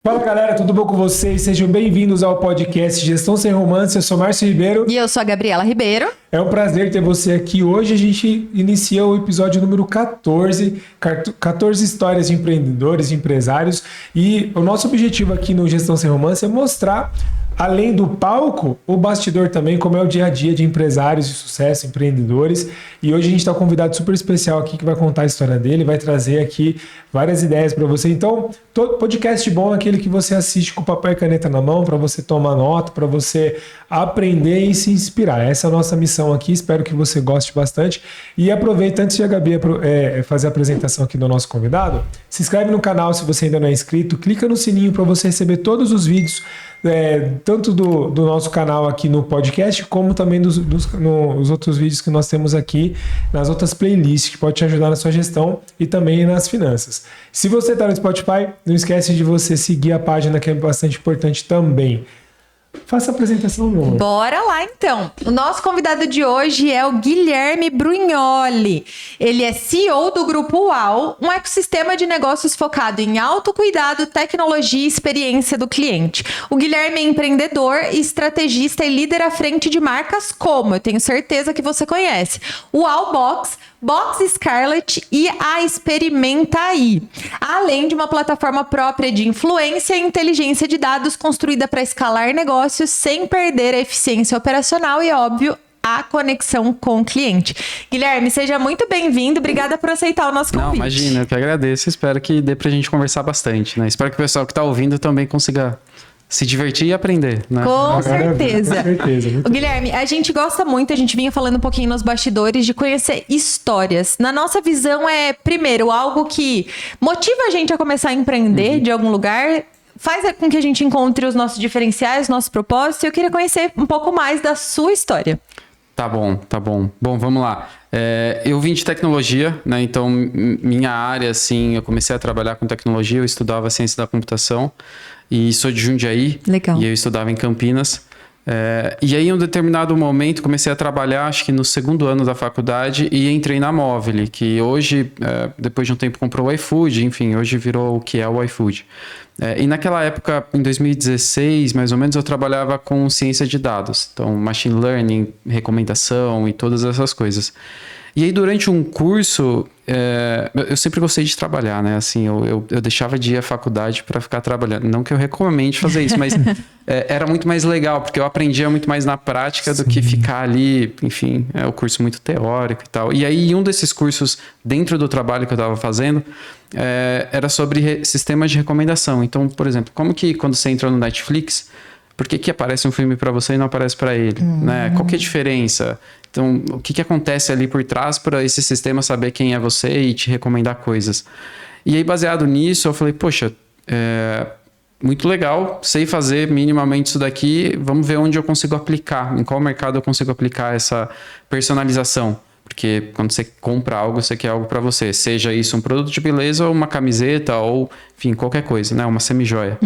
Fala galera, tudo bom com vocês? Sejam bem-vindos ao podcast Gestão Sem Romance. Eu sou Márcio Ribeiro. E eu sou a Gabriela Ribeiro. É um prazer ter você aqui. Hoje a gente inicia o episódio número 14, 14 histórias de empreendedores, de empresários. E o nosso objetivo aqui no Gestão Sem Romance é mostrar, além do palco, o bastidor também, como é o dia a dia de empresários de sucesso, empreendedores. E hoje a gente está com um convidado super especial aqui que vai contar a história dele, vai trazer aqui várias ideias para você. Então, todo podcast bom é aquele que você assiste com papel e caneta na mão, para você tomar nota, para você aprender e se inspirar. Essa é a nossa missão aqui, espero que você goste bastante. E aproveita, antes de a Gabi fazer a apresentação aqui do nosso convidado, se inscreve no canal se você ainda não é inscrito, clica no sininho para você receber todos os vídeos, tanto do nosso canal aqui no podcast, como também nos outros vídeos que nós temos aqui, nas outras playlists, que pode te ajudar na sua gestão e também nas finanças. Se você está no Spotify, não esquece de você seguir a página, que é bastante importante também. Faça a apresentação, meu amor. Bora lá, então. O nosso convidado de hoje é o Guilherme Brugnoli. Ele é CEO do Grupo UAU, um ecossistema de negócios focado em autocuidado, tecnologia e experiência do cliente. O Guilherme é empreendedor, estrategista e líder à frente de marcas como, eu tenho certeza que você conhece, UAU Box, Box Scarlett e a Experimenta-I, além de uma plataforma própria de influência e inteligência de dados construída para escalar negócios sem perder a eficiência operacional e, óbvio, a conexão com o cliente. Guilherme, seja muito bem-vindo. Obrigada por aceitar o nosso convite. Não, imagina, eu que agradeço. Espero que dê pra gente conversar bastante, né? Espero que o pessoal que tá ouvindo também consiga se divertir e aprender, né? Com certeza. Com certeza. O Guilherme, a gente gosta muito, a gente vinha falando um pouquinho nos bastidores, de conhecer histórias. Na nossa visão é, primeiro, algo que motiva a gente a começar a empreender de algum lugar, faz com que a gente encontre os nossos diferenciais, nossos propósitos. E eu queria conhecer um pouco mais da sua história. Tá bom, tá bom. Bom, vamos lá. Eu vim de tecnologia, né? Então, minha área, assim, eu comecei a trabalhar com tecnologia, eu estudava ciência da computação e sou de Jundiaí. Legal. E eu estudava em Campinas. E aí, em um determinado momento, comecei a trabalhar, acho que no segundo ano da faculdade, e entrei na Movile, que hoje, depois de um tempo, comprou o iFood, enfim, hoje virou o que é o iFood. E naquela época, em 2016, mais ou menos, eu trabalhava com ciência de dados. Então, machine learning, recomendação e todas essas coisas. E aí, durante um curso, eu sempre gostei de trabalhar, né? Assim, eu deixava de ir à faculdade para ficar trabalhando. Não que eu recomende fazer isso, mas era muito mais legal, porque eu aprendia muito mais na prática do que ficar ali, enfim, o curso muito teórico e tal. E aí, um desses cursos, dentro do trabalho que eu estava fazendo, era sobre sistemas de recomendação. Então, por exemplo, como que quando você entra no Netflix, por que aparece um filme para você e não aparece para ele? Né? Qual que é a diferença? Então, o que acontece ali por trás para esse sistema saber quem é você e te recomendar coisas? E aí, baseado nisso, eu falei, poxa, muito legal, sei fazer minimamente isso daqui, vamos ver onde eu consigo aplicar, em qual mercado eu consigo aplicar essa personalização. Porque quando você compra algo, você quer algo para você. Seja isso um produto de beleza ou uma camiseta ou, enfim, qualquer coisa, né? Uma semijoia.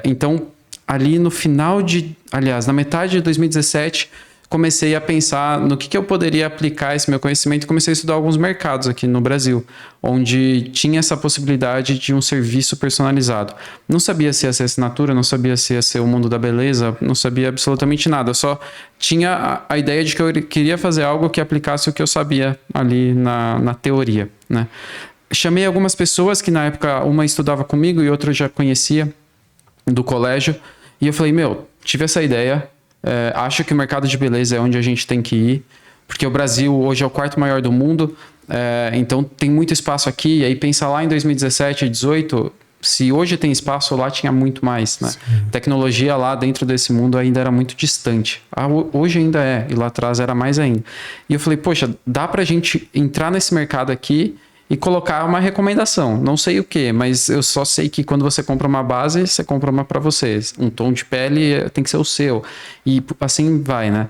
Então, ali no final na metade de 2017, comecei a pensar no que eu poderia aplicar esse meu conhecimento e comecei a estudar alguns mercados aqui no Brasil, onde tinha essa possibilidade de um serviço personalizado. Não sabia se ia ser assinatura, não sabia se ia ser o mundo da beleza, não sabia absolutamente nada. Eu só tinha a ideia de que eu queria fazer algo que aplicasse o que eu sabia ali na teoria, né? Chamei algumas pessoas que na época uma estudava comigo e outra eu já conhecia do colégio, e eu falei, tive essa ideia, acho que o mercado de beleza é onde a gente tem que ir, porque o Brasil hoje é o quarto maior do mundo, então tem muito espaço aqui, e aí pensa lá em 2017, 2018, se hoje tem espaço, lá tinha muito mais, né? Tecnologia lá dentro desse mundo ainda era muito distante. Hoje ainda é, e lá atrás era mais ainda. E eu falei, poxa, dá pra gente entrar nesse mercado aqui e colocar uma recomendação. Não sei o que, mas eu só sei que quando você compra uma base, você compra uma para você. Um tom de pele tem que ser o seu. E assim vai, né?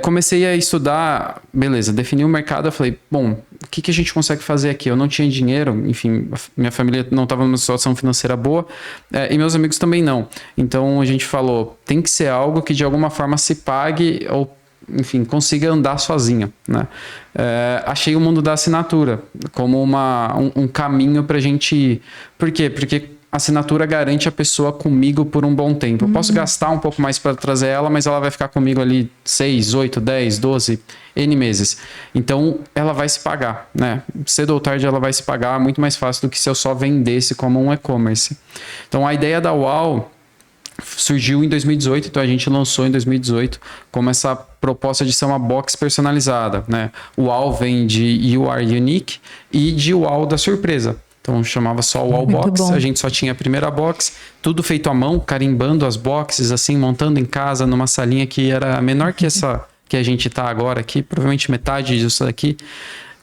Comecei a estudar, beleza, defini o mercado, eu falei, bom, o que a gente consegue fazer aqui? Eu não tinha dinheiro, enfim, minha família não estava numa situação financeira boa, e meus amigos também não. Então a gente falou, tem que ser algo que de alguma forma se pague ou, enfim, consiga andar sozinho, né? Achei o mundo da assinatura como um caminho para a gente ir. Por quê? Porque a assinatura garante a pessoa comigo por um bom tempo. Eu posso gastar um pouco mais para trazer ela, mas ela vai ficar comigo ali 6, 8, 10, 12, N meses. Então, ela vai se pagar, né? Cedo ou tarde ela vai se pagar, muito mais fácil do que se eu só vendesse como um e-commerce. Então, a ideia da UAU surgiu em 2018, então a gente lançou em 2018 como essa proposta de ser uma box personalizada, né? O UAU vem de You Are Unique e de UAU da surpresa. Então chamava só o UAU Box, a gente só tinha a primeira box, tudo feito à mão, carimbando as boxes, assim, montando em casa numa salinha que era menor que essa que a gente tá agora aqui, provavelmente metade disso daqui.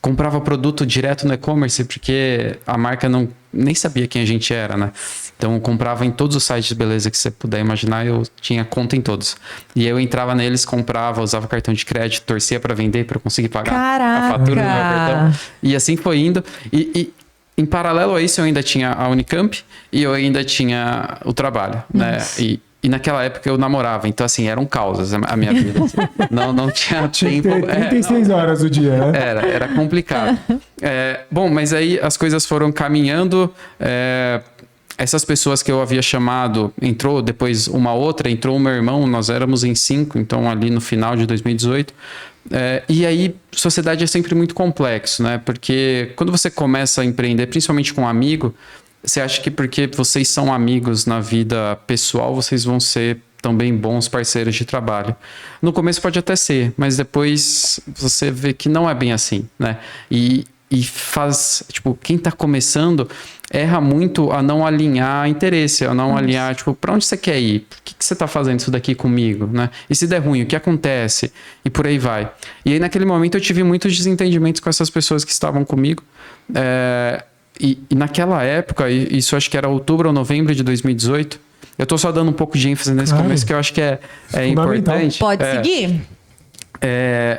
Comprava produto direto no e-commerce, porque a marca nem sabia quem a gente era, né? Então, comprava em todos os sites de beleza que você puder imaginar, eu tinha conta em todos. E eu entrava neles, comprava, usava cartão de crédito, torcia para vender, para conseguir pagar a fatura do meu cartão. E assim foi indo. E em paralelo a isso, eu ainda tinha a Unicamp e eu ainda tinha o trabalho, né? E naquela época eu namorava, então assim, eram causas a minha vida. Não tinha tempo. 36 horas o dia, né? Era complicado. Bom, mas aí as coisas foram caminhando. Essas pessoas que eu havia chamado, entrou depois uma outra, entrou o meu irmão, nós éramos em 5, então ali no final de 2018. E aí, sociedade é sempre muito complexo, né? Porque quando você começa a empreender, principalmente com um amigo, você acha que porque vocês são amigos na vida pessoal, vocês vão ser também bons parceiros de trabalho. No começo pode até ser, mas depois você vê que não é bem assim, né? E faz, tipo, quem tá começando erra muito a não alinhar interesse, a não alinhar, tipo, pra onde você quer ir? Por que você tá fazendo isso daqui comigo, né? E se der ruim, o que acontece? E por aí vai. E aí, naquele momento, eu tive muitos desentendimentos com essas pessoas que estavam comigo. E naquela época, isso acho que era outubro ou novembro de 2018, eu tô só dando um pouco de ênfase nesse começo, que eu acho que é importante. Pode seguir.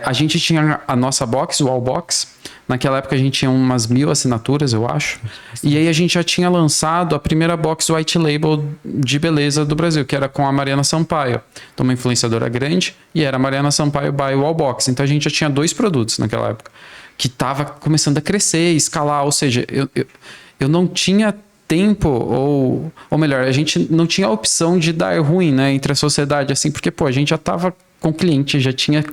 A gente tinha a nossa box, o All Box. Naquela época a gente tinha umas 1.000 assinaturas, eu acho. E aí a gente já tinha lançado a primeira box White Label de beleza do Brasil, que era com a Mariana Sampaio. Então, uma influenciadora grande, e era a Mariana Sampaio by All Box. Então a gente já tinha 2 produtos naquela época, que estava começando a crescer, escalar. Ou seja, eu não tinha tempo, ou melhor, a gente não tinha a opção de dar ruim, né, entre a sociedade, assim, porque, a gente já estava com cliente, já tinha...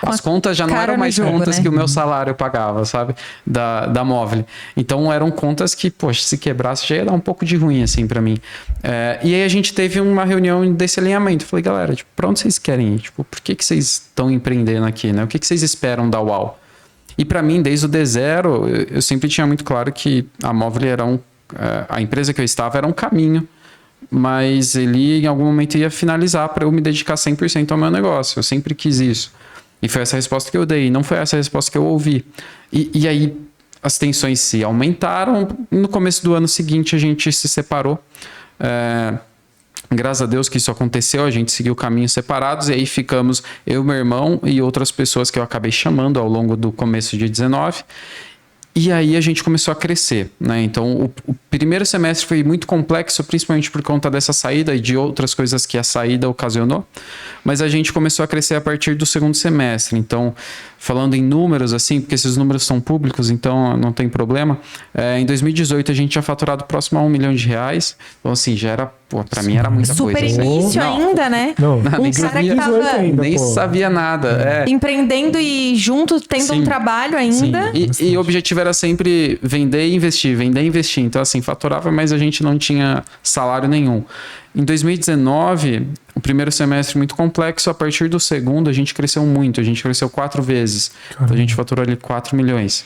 As contas já não eram mais contas, né, que o meu salário pagava, sabe? Da Móvel. Então, eram contas que, se quebrasse, já ia dar um pouco de ruim, assim, pra mim. E aí, a gente teve uma reunião desse alinhamento. Falei, galera, tipo, pra onde vocês querem ir? Tipo, por que vocês estão empreendendo aqui, né? O que vocês esperam da UAU? E pra mim, desde o D0, eu sempre tinha muito claro que a Móvel era a empresa que eu estava era um caminho, mas ele em algum momento ia finalizar para eu me dedicar 100% ao meu negócio. Eu sempre quis isso. E foi essa resposta que eu dei, não foi essa resposta que eu ouvi. E aí as tensões se aumentaram. No começo do ano seguinte a gente se separou. Graças a Deus que isso aconteceu, a gente seguiu caminhos separados e aí ficamos eu, meu irmão e outras pessoas que eu acabei chamando ao longo do começo de 19. E aí a gente começou a crescer, né? Então o primeiro semestre foi muito complexo, principalmente por conta dessa saída e de outras coisas que a saída ocasionou, mas a gente começou a crescer a partir do segundo semestre. Então, falando em números, assim, porque esses números são públicos, então não tem problema, em 2018 a gente tinha faturado próximo a R$1 milhão. Então, assim, já era, pra mim era muita super coisa. Super início ainda, né? Não, nem cara que tava nem sabia nada. Empreendendo e junto, tendo um trabalho ainda. E o objetivo era sempre vender e investir, vender e investir. Então, assim, faturava, mas a gente não tinha salário nenhum. Em 2019, o primeiro semestre muito complexo, a partir do segundo a gente cresceu muito, a gente cresceu 4 vezes. Caramba. Então a gente faturou ali 4 milhões.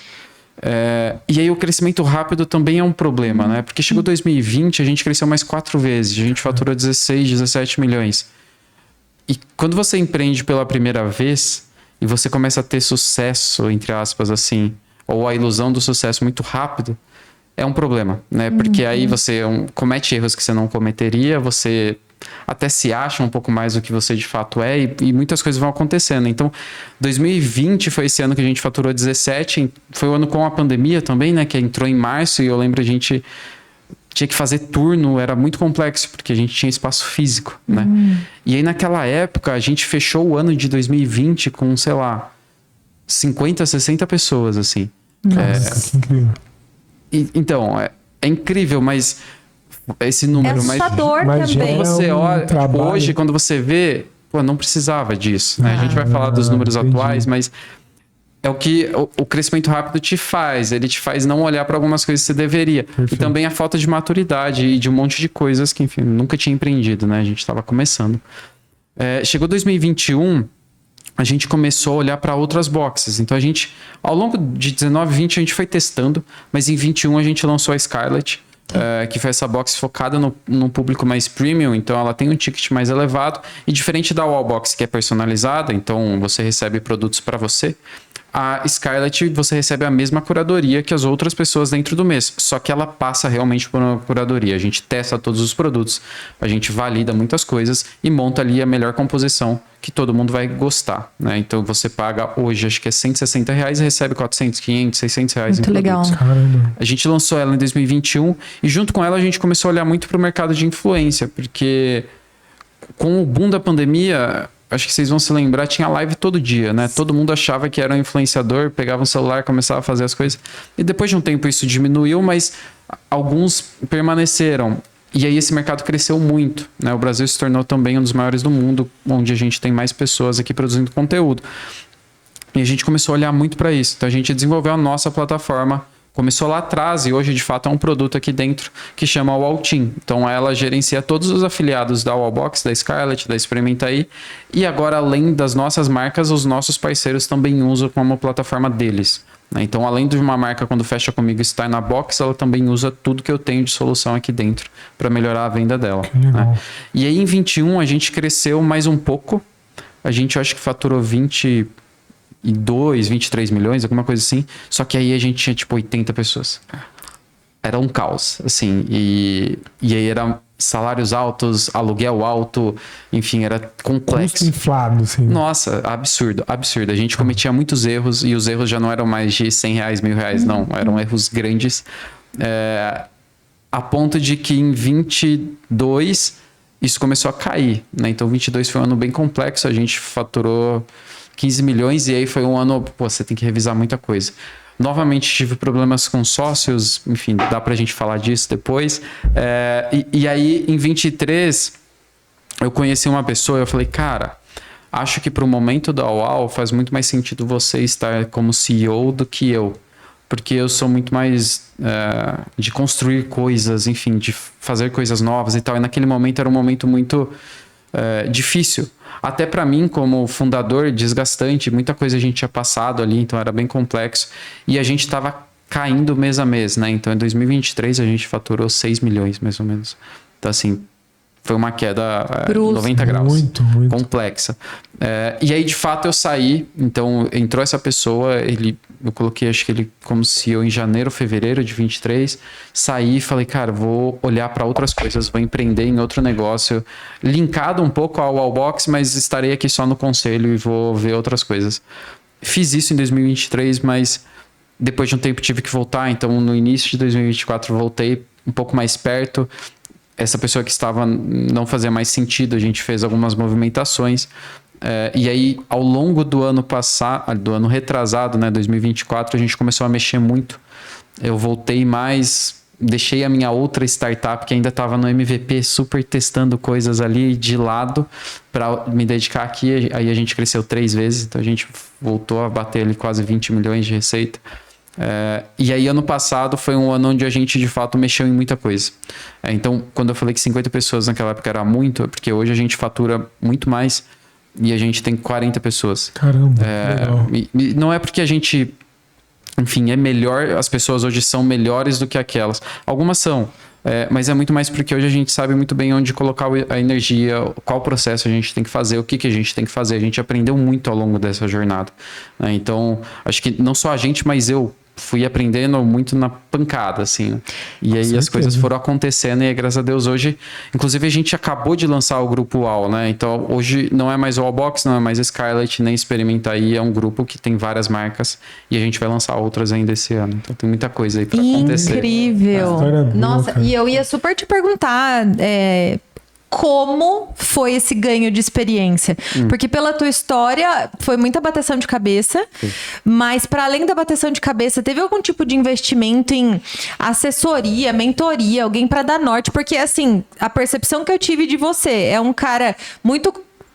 E aí o crescimento rápido também é um problema, né? Porque chegou 2020, a gente cresceu mais 4 vezes, a gente faturou 16, 17 milhões. E quando você empreende pela primeira vez e você começa a ter sucesso, entre aspas, assim, ou a ilusão do sucesso muito rápido, é um problema, né? Porque aí você comete erros que você não cometeria, você até se acha um pouco mais do que você de fato é e muitas coisas vão acontecendo. Então, 2020 foi esse ano que a gente faturou 17, foi o ano com a pandemia também, né? Que entrou em março e eu lembro a gente tinha que fazer turno, era muito complexo, porque a gente tinha espaço físico, né? E aí naquela época a gente fechou o ano de 2020 com, sei lá, 50, 60 pessoas, assim. Nossa, que incrível. Então, é incrível, mas esse número. É assustador mas também. Quando você olha, tipo, trabalho. hoje, quando você vê, pô, não precisava disso, né? A gente vai falar dos números entendi. atuais, mas é o que o crescimento rápido te faz. Ele te faz não olhar para algumas coisas que você deveria. Perfeito. E também a falta de maturidade e de um monte de coisas que, enfim, nunca tinha empreendido, né? A gente estava começando. Chegou 2021, a gente começou a olhar para outras boxes. Então, a gente, ao longo de 19 e 20, a gente foi testando, mas em 21 a gente lançou a Scarlett, que foi essa box focada no público mais premium, então ela tem um ticket mais elevado, e diferente da Wallbox, que é personalizada, então você recebe produtos para você, a Scarlett você recebe a mesma curadoria que as outras pessoas dentro do mês, só que ela passa realmente por uma curadoria. A gente testa todos os produtos, a gente valida muitas coisas e monta ali a melhor composição que todo mundo vai gostar, né? Então você paga hoje, acho que é R$160 e recebe 400, 500, 600 reais Muito em legal. produtos. Caramba. A gente lançou ela em 2021 e junto com ela a gente começou a olhar muito para o mercado de influência, porque com o boom da pandemia, acho que vocês vão se lembrar, tinha live todo dia, né? Todo mundo achava que era um influenciador, pegava um celular, começava a fazer as coisas. E depois de um tempo isso diminuiu, mas alguns permaneceram. E aí esse mercado cresceu muito, né? O Brasil se tornou também um dos maiores do mundo, onde a gente tem mais pessoas aqui produzindo conteúdo. E a gente começou a olhar muito para isso. Então a gente desenvolveu a nossa plataforma. Começou lá atrás e hoje, de fato, é um produto aqui dentro que chama Wallteam. Então, ela gerencia todos os afiliados da Wallbox, da Scarlett, da Experimentaí. E agora, além das nossas marcas, os nossos parceiros também usam como plataforma deles. Então, além de uma marca, quando fecha comigo, estar na box, ela também usa tudo que eu tenho de solução aqui dentro para melhorar a venda dela. Né? E aí, em 21, a gente cresceu mais um pouco. A gente, eu acho que faturou 23 milhões, alguma coisa assim. Só que aí a gente tinha tipo 80 pessoas. Era um caos, assim. E aí era salários altos, aluguel alto, enfim, era complexo. Custo inflado, assim. Nossa, absurdo, absurdo. A gente cometia muitos erros e os erros já não eram mais de R$100, R$1.000, não. Eram erros grandes. A ponto de que em 22 isso começou a cair, né? Então 22 foi um ano bem complexo, a gente faturou 15 milhões e aí foi um ano, pô, você tem que revisar muita coisa. Novamente tive problemas com sócios, enfim, dá pra gente falar disso depois. E aí em 23 eu conheci uma pessoa e eu falei, cara, acho que pro momento da UAU faz muito mais sentido você estar como CEO do que eu. Porque eu sou muito mais de construir coisas, enfim, de fazer coisas novas e tal. E naquele momento era um momento muito difícil. Até para mim, como fundador, desgastante. Muita coisa a gente tinha passado ali, então era bem complexo. E a gente estava caindo mês a mês, né? Então, em 2023, a gente faturou 6 milhões, mais ou menos. Então, assim, foi uma queda 90 graus. Muito. Complexa. E aí, de fato, eu saí. Então, entrou essa pessoa, eu coloquei, acho que ele como CEO em janeiro, fevereiro de 23. Saí e falei, cara, vou olhar para outras coisas, vou empreender em outro negócio, linkado um pouco ao Wallbox, mas estarei aqui só no conselho e vou ver outras coisas. Fiz isso em 2023, mas depois de um tempo tive que voltar. Então, no início de 2024, voltei um pouco mais perto. Essa pessoa que estava não fazia mais sentido, a gente fez algumas movimentações. E aí, ao longo do ano passado, do ano retrasado, né, 2024, a gente começou a mexer muito. Eu voltei mais, deixei a minha outra startup que ainda estava no MVP, super testando coisas ali de lado para me dedicar aqui. Aí a gente cresceu 3 vezes, então a gente voltou a bater ali quase 20 milhões de receita. E aí ano passado foi um ano onde a gente de fato mexeu em muita coisa. Então quando eu falei que 50 pessoas naquela época era muito, é porque hoje a gente fatura muito mais e a gente tem 40 pessoas. Caramba, legal. E não é porque a gente, enfim, é melhor, as pessoas hoje são melhores do que aquelas. Algumas são, mas é muito mais porque hoje a gente sabe muito bem onde colocar a energia, qual processo a gente tem que fazer, o que a gente tem que fazer. A gente aprendeu muito ao longo dessa jornada. Então, acho que não só a gente, mas eu fui aprendendo muito na pancada, assim, né? E aí as coisas foram acontecendo e graças a Deus hoje, inclusive a gente acabou de lançar o grupo UAU, né? Então hoje não é mais o Wallbox, não é mais Scarlett, nem Experimentaí, é um grupo que tem várias marcas e a gente vai lançar outras ainda esse ano. Então tem muita coisa aí pra acontecer. Incrível! Nossa, e eu ia super te perguntar, como foi esse ganho de experiência? Porque pela tua história, foi muita bateção de cabeça, mas para além da bateção de cabeça, teve algum tipo de investimento em assessoria, mentoria, alguém para dar norte? Porque, assim, a percepção que eu tive de você é um cara muito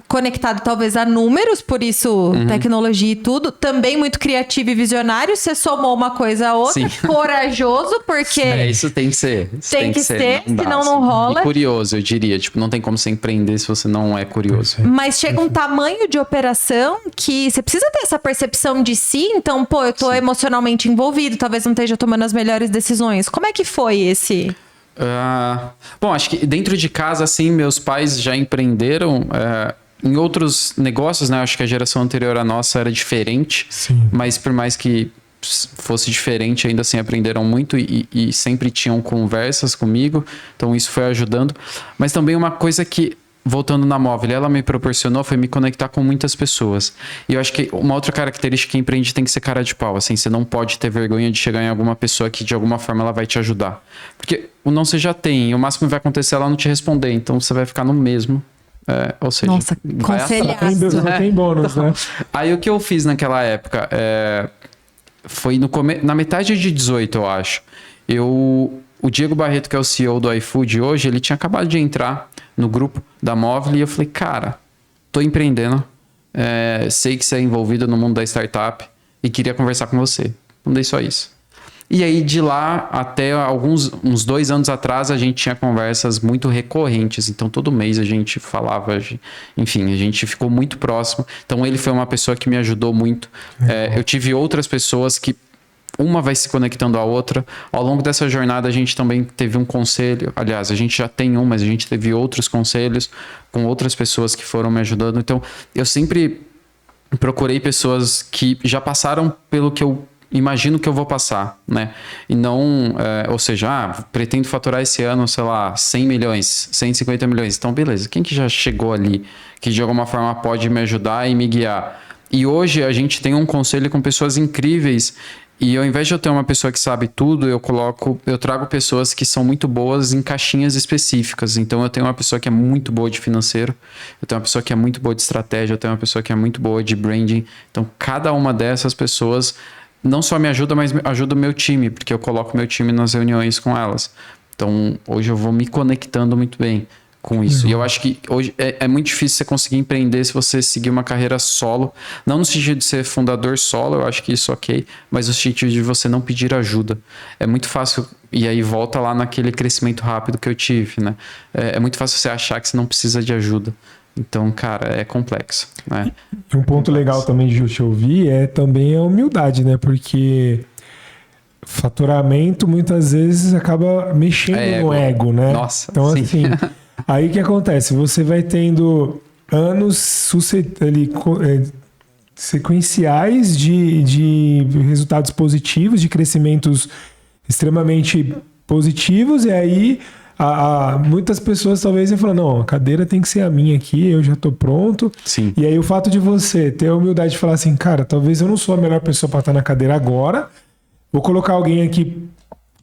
conectado talvez a números, por isso tecnologia e tudo, também muito criativo e visionário, você somou uma coisa a outra, Sim. corajoso, porque Isso tem que ser. Isso tem que ser, dá, senão assim. não rola. E curioso, eu diria. Tipo, não tem como você empreender se você não é curioso. Mas chega um tamanho de operação que você precisa ter essa percepção de si, então, pô, eu tô emocionalmente envolvido, talvez não esteja tomando as melhores decisões. Como é que foi esse? Bom, acho que dentro de casa, assim, meus pais já empreenderam em outros negócios, né? Acho que a geração anterior à nossa era diferente. Sim. Mas por mais que fosse diferente, ainda assim aprenderam muito e sempre tinham conversas comigo. Então isso foi ajudando. Mas também uma coisa que, voltando na Móvel, ela me proporcionou foi me conectar com muitas pessoas. E eu acho que uma outra característica que empreende tem que ser cara de pau. Assim, você não pode ter vergonha de chegar em alguma pessoa que de alguma forma ela vai te ajudar. Porque o não você já tem. E o máximo que vai acontecer é ela não te responder. Então você vai ficar no mesmo. Ou seja, Nossa, vai conselhaço. Só tem bônus, né? Aí o que eu fiz naquela época foi na metade de 18, eu acho. O Diego Barreto, que é o CEO do iFood hoje, ele tinha acabado de entrar no grupo da Móvel e eu falei, cara, tô empreendendo, sei que você é envolvido no mundo da startup e queria conversar com você. Não dei só isso. E aí, de lá até uns 2 anos atrás, a gente tinha conversas muito recorrentes. Então, todo mês a gente falava, enfim, a gente ficou muito próximo. Então, ele foi uma pessoa que me ajudou muito. Eu tive outras pessoas que uma vai se conectando à outra. Ao longo dessa jornada, a gente também teve um conselho. Aliás, a gente já tem mas a gente teve outros conselhos com outras pessoas que foram me ajudando. Então, eu sempre procurei pessoas que já passaram pelo que eu imagino que eu vou passar, né? E não, ou seja, pretendo faturar esse ano, sei lá, 100 milhões, 150 milhões. Então, beleza, quem que já chegou ali, que de alguma forma pode me ajudar e me guiar? E hoje a gente tem um conselho com pessoas incríveis e ao invés de eu ter uma pessoa que sabe tudo, eu trago pessoas que são muito boas em caixinhas específicas. Então, eu tenho uma pessoa que é muito boa de financeiro, eu tenho uma pessoa que é muito boa de estratégia, eu tenho uma pessoa que é muito boa de branding. Então, cada uma dessas pessoas não só me ajuda, mas ajuda o meu time, porque eu coloco meu time nas reuniões com elas. Então, hoje eu vou me conectando muito bem com isso. E eu acho que hoje é muito difícil você conseguir empreender se você seguir uma carreira solo. Não no sentido de ser fundador solo, eu acho que isso ok, mas no sentido de você não pedir ajuda. É muito fácil, e aí volta lá naquele crescimento rápido que eu tive, né? É muito fácil você achar que você não precisa de ajuda. Então, cara, é complexo, né? E um ponto legal também de te ouvir é também a humildade, né? Porque faturamento muitas vezes acaba mexendo no ego, né? Nossa, então, sim. assim, aí o que acontece? Você vai tendo anos sequenciais de resultados positivos, de crescimentos extremamente positivos, e aí muitas pessoas talvez iam falar, não, a cadeira tem que ser a minha aqui, eu já tô pronto. Sim. E aí o fato de você ter a humildade de falar assim, cara, talvez eu não sou a melhor pessoa para estar na cadeira agora, vou colocar alguém aqui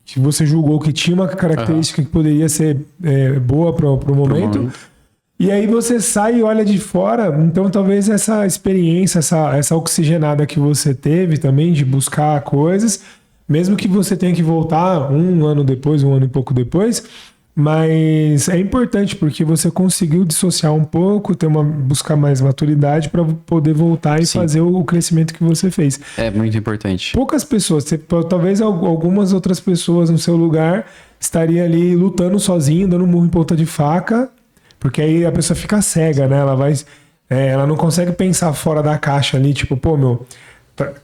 que você julgou que tinha uma característica que poderia ser boa pro momento. E aí você sai e olha de fora, então talvez essa experiência, essa oxigenada que você teve também de buscar coisas, mesmo que você tenha que voltar um ano depois, um ano e pouco depois, mas é importante porque você conseguiu dissociar um pouco, buscar mais maturidade para poder voltar e fazer o crescimento que você fez. É muito importante. Poucas pessoas, talvez algumas outras pessoas no seu lugar estariam ali lutando sozinho, dando murro em ponta de faca, porque aí a pessoa fica cega, né? Ela não consegue pensar fora da caixa ali, tipo, pô,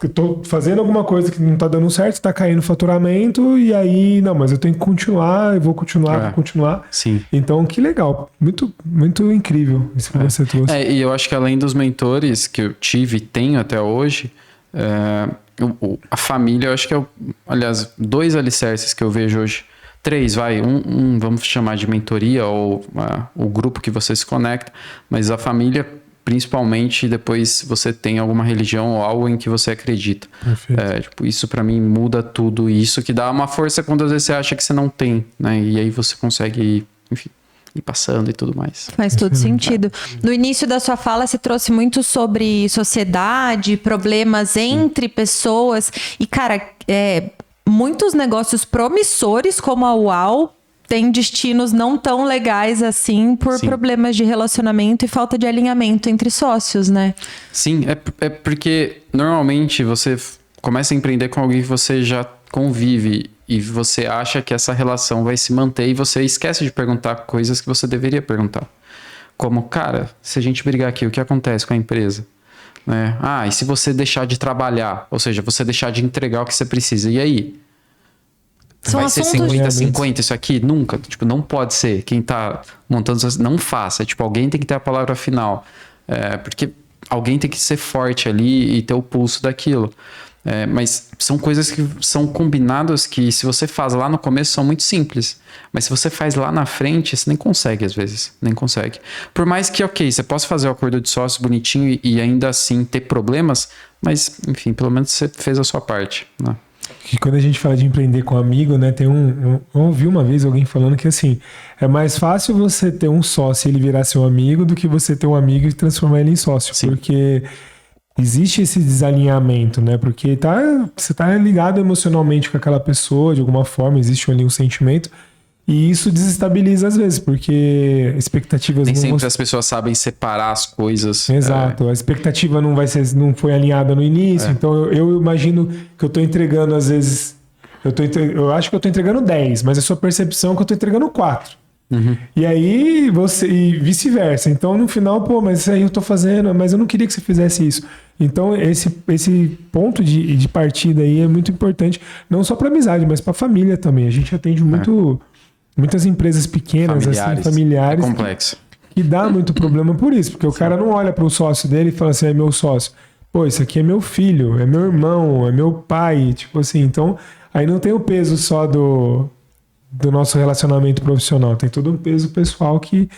eu tô fazendo alguma coisa que não tá dando certo, tá caindo o faturamento, e aí, não, mas eu tenho que continuar, eu vou continuar. Sim. Então, que legal. Muito, muito incrível isso que você trouxe. E eu acho que além dos mentores que eu tive e tenho até hoje, a família, eu acho que aliás, 2 alicerces que eu vejo hoje. 3, vamos chamar de mentoria ou o grupo que você se conecta, mas a família, principalmente depois você tem alguma religião ou algo em que você acredita. Isso pra mim muda tudo, e isso que dá uma força quando às vezes você acha que você não tem, né? E aí você consegue, enfim, ir passando e tudo mais. Faz todo sentido. No início da sua fala, você trouxe muito sobre sociedade, problemas entre pessoas. E, cara, muitos negócios promissores, como a UAU, têm destinos não tão legais assim por problemas de relacionamento e falta de alinhamento entre sócios, né? Sim, é porque normalmente você começa a empreender com alguém que você já convive e você acha que essa relação vai se manter e você esquece de perguntar coisas que você deveria perguntar. Como, cara, se a gente brigar aqui, o que acontece com a empresa? Né? E se você deixar de trabalhar? Ou seja, você deixar de entregar o que você precisa. E aí? São vai ser assuntos... 50-50 isso aqui? Nunca. Tipo, não pode ser. Quem tá montando... Não faça. Tipo, alguém tem que ter a palavra final. Porque alguém tem que ser forte ali e ter o pulso daquilo. Mas são coisas que são combinadas que se você faz lá no começo são muito simples. Mas se você faz lá na frente, você nem consegue às vezes. Nem consegue. Por mais que, você possa fazer o acordo de sócio bonitinho e ainda assim ter problemas, mas, enfim, pelo menos você fez a sua parte, né? Que quando a gente fala de empreender com amigo, né, eu ouvi uma vez alguém falando que assim, é mais fácil você ter um sócio e ele virar seu amigo do que você ter um amigo e transformar ele em sócio. Sim. Porque existe esse desalinhamento, né? Porque você tá ligado emocionalmente com aquela pessoa de alguma forma, existe ali um sentimento. E isso desestabiliza às vezes, porque expectativas... Nem sempre as pessoas sabem separar as coisas. Exato, a expectativa não foi alinhada no início, então eu imagino que eu tô entregando às vezes... Eu acho que eu tô entregando 10, mas a sua percepção é que eu tô entregando 4. Uhum. E aí e vice-versa. Então no final, mas isso aí eu tô fazendo, mas eu não queria que você fizesse isso. Então esse ponto de partida aí é muito importante, não só para amizade, mas para família também. A gente atende muitas empresas pequenas, familiares. É complexo. Que dá muito problema por isso, porque o cara não olha para o sócio dele e fala assim, é meu sócio. Pô, isso aqui é meu filho, é meu irmão, é meu pai, tipo assim. Então, aí não tem o peso só do nosso relacionamento profissional, tem todo um peso pessoal que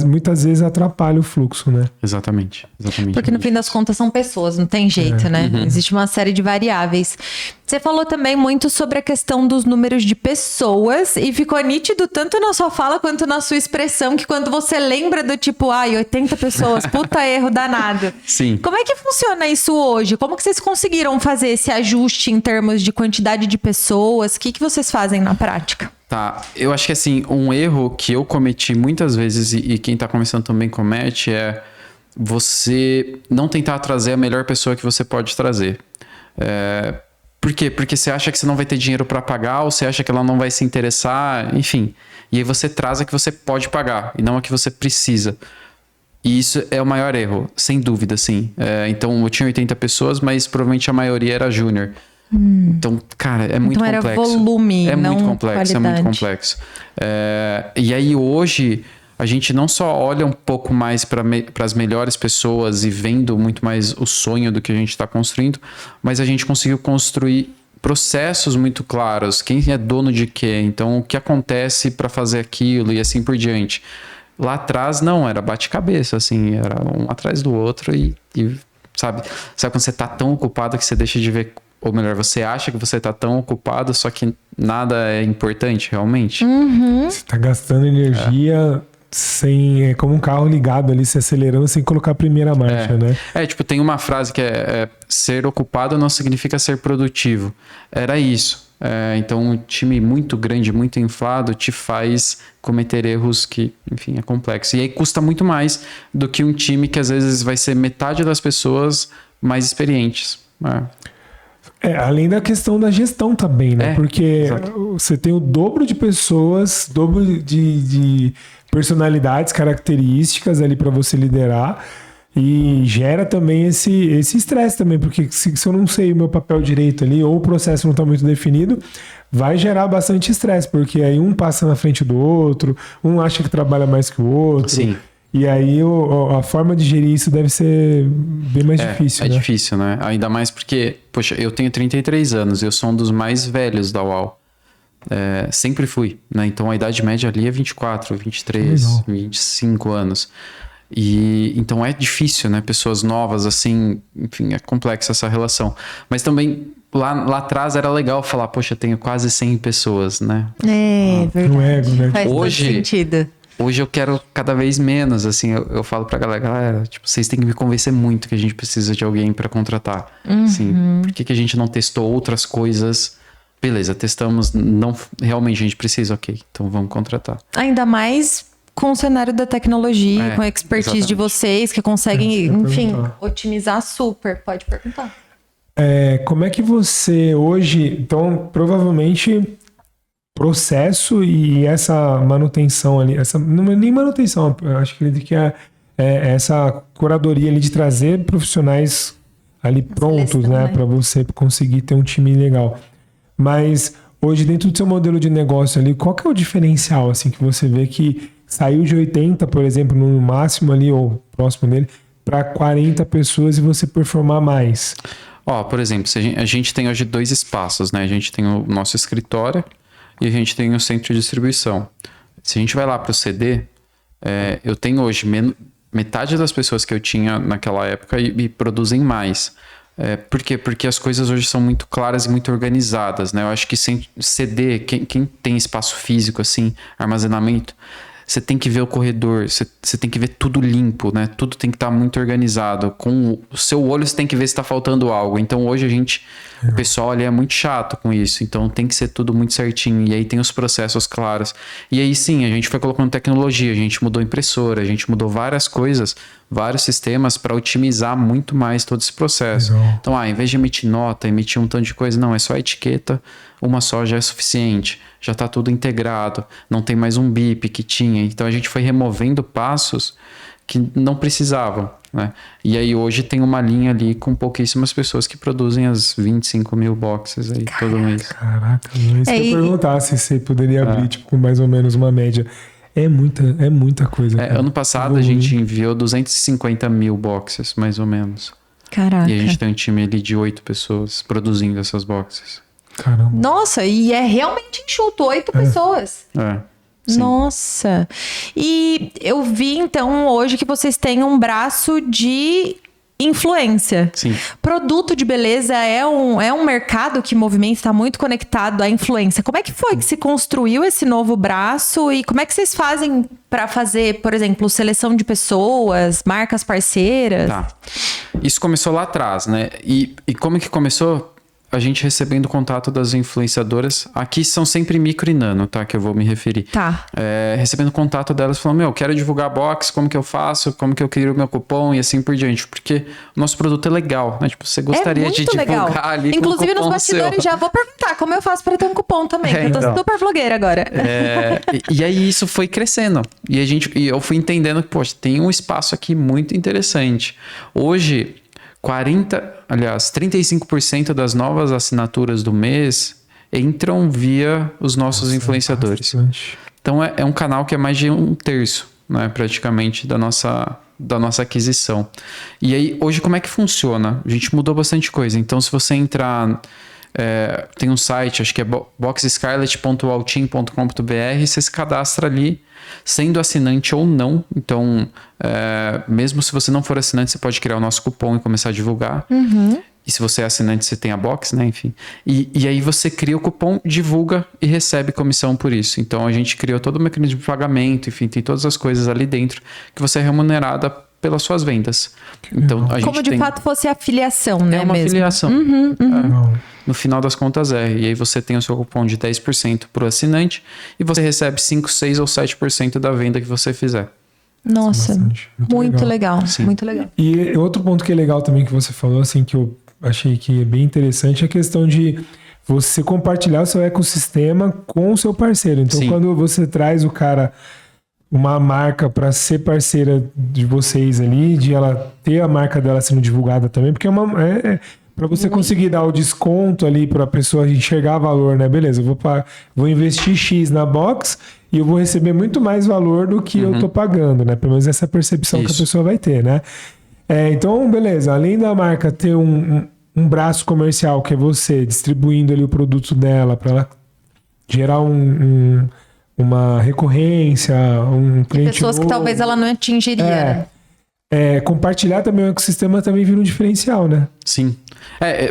muitas vezes atrapalha o fluxo, né? Exatamente. Porque no fim das contas são pessoas, não tem jeito, né? Uhum. Existe uma série de variáveis. Você falou também muito sobre a questão dos números de pessoas e ficou nítido tanto na sua fala quanto na sua expressão que quando você lembra do tipo, 80 pessoas, puta erro danado. Sim. Como é que funciona isso hoje? Como que vocês conseguiram fazer esse ajuste em termos de quantidade de pessoas? O que vocês fazem na prática? Tá, eu acho que assim, um erro que eu cometi muitas vezes e quem tá começando também comete é você não tentar trazer a melhor pessoa que você pode trazer. Por quê? Porque você acha que você não vai ter dinheiro para pagar ou você acha que ela não vai se interessar, enfim. E aí você traz a que você pode pagar e não a que você precisa. E isso é o maior erro, sem dúvida, sim. Então eu tinha 80 pessoas, mas provavelmente a maioria era júnior. Então, cara, é muito complexo. Era volume, é não muito complexo, qualidade. É muito complexo. E aí hoje a gente não só olha um pouco mais para as melhores pessoas e vendo muito mais o sonho do que a gente está construindo, mas a gente conseguiu construir processos muito claros. Quem é dono de quê? Então, o que acontece para fazer aquilo e assim por diante. Lá atrás, não, era bate-cabeça, assim, era um atrás do outro e sabe quando você tá tão ocupado que você deixa de ver. Ou melhor, você acha que você tá tão ocupado, só que nada é importante, realmente. Uhum. Você tá gastando energia como um carro ligado ali, se acelerando sem colocar a primeira marcha, né? Tipo, tem uma frase que ser ocupado não significa ser produtivo. Era isso. Então, um time muito grande, muito inflado, te faz cometer erros que, enfim, é complexo. E aí custa muito mais do que um time que às vezes vai ser metade das pessoas mais experientes. Além da questão da gestão também, né? Porque você tem o dobro de pessoas, dobro de personalidades, características ali para você liderar e gera também esse estresse também, porque se eu não sei o meu papel direito ali ou o processo não está muito definido, vai gerar bastante estresse, porque aí um passa na frente do outro, um acha que trabalha mais que o outro. Sim. E aí a forma de gerir isso deve ser bem mais difícil, né? É difícil, né? Ainda mais porque, poxa, eu tenho 33 anos, eu sou um dos mais velhos da UAU. Sempre fui, né? Então a idade média ali é 24, 23, 25 anos. E então é difícil, né? Pessoas novas, assim, enfim, é complexa essa relação. Mas também lá atrás era legal falar, poxa, eu tenho quase 100 pessoas, né? Verdade. No ego, né? Faz todo sentido. Hoje eu quero cada vez menos, assim, eu falo pra galera, tipo, vocês têm que me convencer muito que a gente precisa de alguém pra contratar. Assim, por que a gente não testou outras coisas? Beleza, testamos, não, realmente a gente precisa, ok, então vamos contratar. Ainda mais com o cenário da tecnologia, com a expertise de vocês, que conseguem, enfim, otimizar super. Pode perguntar. Como é que você hoje, então, provavelmente... processo e essa manutenção ali, não é nem manutenção, eu acho que ele que é essa curadoria ali de trazer profissionais ali prontos, né, para você conseguir ter um time legal. Mas hoje dentro do seu modelo de negócio ali, qual que é o diferencial assim que você vê que saiu de 80, por exemplo, no máximo ali ou próximo dele, para 40 pessoas e você performar mais? Por exemplo, a gente tem hoje 2 espaços, né? A gente tem o nosso escritório e a gente tem o centro de distribuição. Se a gente vai lá para o CD, eu tenho hoje metade das pessoas que eu tinha naquela época e produzem mais. Por quê? Porque as coisas hoje são muito claras e muito organizadas, né? Eu acho que sem CD, quem tem espaço físico, assim, armazenamento, você tem que ver o corredor, você tem que ver tudo limpo, né? Tudo tem que estar muito organizado. Com o seu olho você tem que ver se está faltando algo. Então hoje o pessoal ali é muito chato com isso. Então tem que ser tudo muito certinho. E aí tem os processos claros. E aí sim, a gente foi colocando tecnologia, a gente mudou impressora, a gente mudou várias coisas, vários sistemas para otimizar muito mais todo esse processo. Legal. Então, em vez de emitir nota, emitir um tanto de coisa, não, é só a etiqueta, uma só já é suficiente. Já está tudo integrado, não tem mais um bip que tinha. Então a gente foi removendo passos que não precisavam, né? E aí hoje tem uma linha ali com pouquíssimas pessoas que produzem as 25 mil boxes aí todo mês. Caraca, isso que eu perguntar se você poderia abrir tipo, com mais ou menos uma média. É muita coisa. Ano passado a gente enviou 250 mil boxes, mais ou menos. Caraca. E a gente tem um time ali de 8 pessoas produzindo essas boxes. Caramba. Nossa, e é realmente enxuto, 8 pessoas. Sim. Nossa. E eu vi, então, hoje que vocês têm um braço de influência. Sim. Produto de beleza é um mercado que movimenta, está muito conectado à influência. Como é que foi que se construiu esse novo braço e como é que vocês fazem para fazer, por exemplo, seleção de pessoas, marcas parceiras? Tá. Isso começou lá atrás, né? E como que começou? A gente recebendo contato das influenciadoras, aqui são sempre micro e nano, tá? Que eu vou me referir. Tá. Recebendo contato delas, falando, quero divulgar a box, como que eu faço, como que eu crio o meu cupom e assim por diante. Porque o nosso produto é legal, né? Tipo, você gostaria de divulgar legal. Ali com inclusive um cupom nos bastidores seu. Já vou perguntar como eu faço para ter um cupom também, que eu tô super blogueira agora. E aí isso foi crescendo. E eu fui entendendo que, poxa, tem um espaço aqui muito interessante. Hoje... 35% das novas assinaturas do mês entram via os nossos influenciadores. Então é um canal que é mais de 1/3, né, praticamente, da nossa aquisição. E aí, hoje, como é que funciona? A gente mudou bastante coisa. Então, se você entrar... tem um site, acho que é boxscarlet.altim.com.br, você se cadastra ali, sendo assinante ou não. Então, mesmo se você não for assinante, você pode criar o nosso cupom e começar a divulgar. E se você é assinante, você tem a box, né? Enfim. E aí você cria o cupom, divulga e recebe comissão por isso. Então, a gente criou todo o mecanismo de pagamento, enfim, tem todas as coisas ali dentro que você é remunerada pelas suas vendas. Então, a gente como de fato fosse afiliação, né? É uma mesmo. afiliação. No final das contas E aí você tem o seu cupom de 10% para o assinante e você recebe 5, 6 ou 7% da venda que você fizer. Nossa, muito legal. Muito legal. E outro ponto que é legal também que você falou, assim, que eu achei que é bem interessante, é a questão de você compartilhar o seu ecossistema com o seu parceiro. Então, quando você traz o cara... uma marca para ser parceira de vocês ali, de ela ter a marca dela sendo divulgada também, porque para você conseguir dar o desconto ali para a pessoa enxergar valor, né? Beleza, eu vou investir X na box e eu vou receber muito mais valor do que eu tô pagando, né? Pelo menos essa percepção que a pessoa vai ter, né? Então, beleza, além da marca ter um braço comercial, que é você distribuindo ali o produto dela para ela gerar uma recorrência, um cliente pessoas novo. que talvez ela não atingiria. Compartilhar também o ecossistema também vira um diferencial, né? Sim.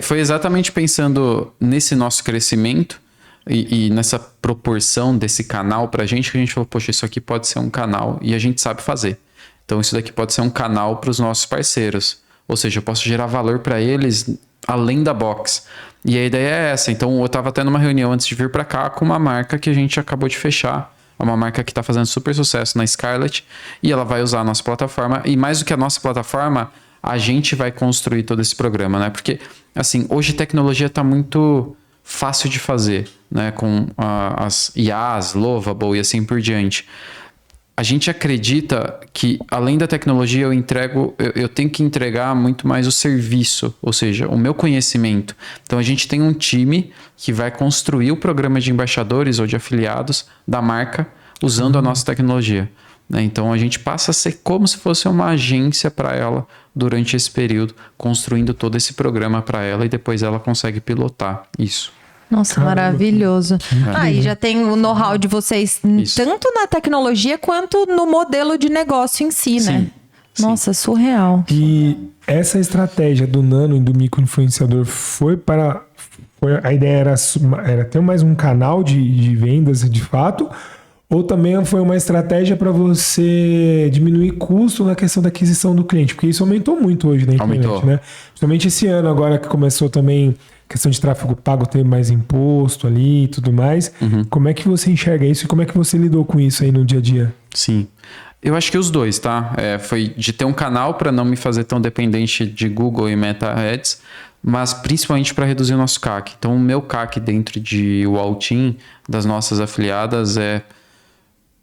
Foi exatamente pensando nesse nosso crescimento e nessa proporção desse canal pra gente, que a gente falou, poxa, isso aqui pode ser um canal e a gente sabe fazer. Então isso daqui pode ser um canal para os nossos parceiros. Ou seja, eu posso gerar valor para eles além da box. E a ideia é essa. Então eu estava tendo uma reunião antes de vir para cá com uma marca que a gente acabou de fechar. É uma marca que está fazendo super sucesso na Scarlett e ela vai usar a nossa plataforma. E mais do que a nossa plataforma, a gente vai construir todo esse programa, né? Porque, assim, hoje a tecnologia está muito fácil de fazer, né? Com as IAs, Lovable e assim por diante. A gente acredita que, além da tecnologia, eu tenho que entregar muito mais o serviço, ou seja, o meu conhecimento. Então, a gente tem um time que vai construir o programa de embaixadores ou de afiliados da marca usando a nossa tecnologia. Então, a gente passa a ser como se fosse uma agência para ela durante esse período, construindo todo esse programa para ela e depois ela consegue pilotar isso. Nossa, caramba, maravilhoso. E já tem o know-how de vocês, tanto na tecnologia quanto no modelo de negócio em si, né? Nossa, surreal. E essa estratégia do nano e do micro-influenciador a ideia era ter mais um canal de vendas de fato, ou também foi uma estratégia para você diminuir custo na questão da aquisição do cliente? Porque isso aumentou muito hoje na internet, né? Principalmente esse ano agora que começou também questão de tráfego pago, ter mais imposto ali e tudo mais. Como é que você enxerga isso e como é que você lidou com isso aí no dia a dia? Sim. Eu acho que os dois, tá? Foi de ter um canal para não me fazer tão dependente de Google e Meta Ads, mas principalmente para reduzir o nosso CAC. Então, o meu CAC dentro de Waltin, das nossas afiliadas, é